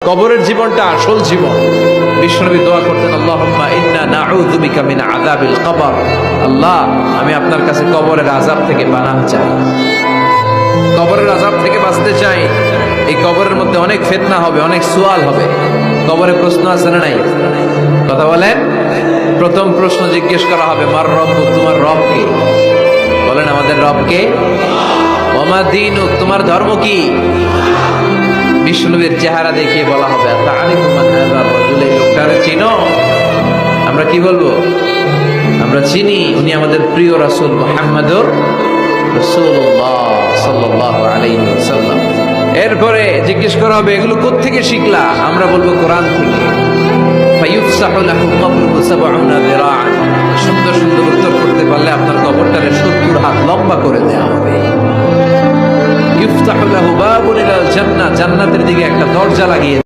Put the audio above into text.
কবরের জীবনটা আসল জীবন। বিশ্বনবী দোয়া করতেন, আল্লাহুম্মা ইন্না নাউযু বিকা মিন আযাবিল কবর। আল্লাহ, আমি আপনার কাছে কবরের আযাব থেকে পানাহ চাই, কবরের আযাব থেকে বাঁচতে চাই। এই কবরের মধ্যে অনেক ফিতনা হবে, অনেক সুয়াল হবে। কবরে প্রশ্ন আছে না নাই? কথা বলেন। প্রথম প্রশ্ন জিজ্ঞেস করা হবে, মার রব্বুক, তোমার রব কে? বলেন, আমাদের রব কে? ওয়া মা দীনুক, তোমার ধর্ম কি? বিশ্বনবীর চেহারা দেখিয়ে বলা হবে, তাআরিফু মান হাযা রাজুল, এই লোকটারে চিনো? আমরা কি বলবো? আমরা চিনি, উনি আমাদের প্রিয় রাসূল মুহাম্মদুর রাসূলুল্লাহ সাল্লাল্লাহু আলাইহি ওয়াসাল্লাম। এরপরে জিজ্ঞেস করা হবে, এগুলো কোত্থেকে শিখলা? আমরা বলবো কোরআন থেকে। ফায়ুফসাহু লাহু কবরুহু ৭০ যিরাআন, সুন্দর সুন্দর উত্তর করতে পারলে আপনার কবরটারে ৭০ হাত লম্বা করে দেওয়া হবে। ইফতাহু লাহু বাবুন ইলাল জান্নাহ, জান্নাতের দিকে একটা দরজা লাগিয়ে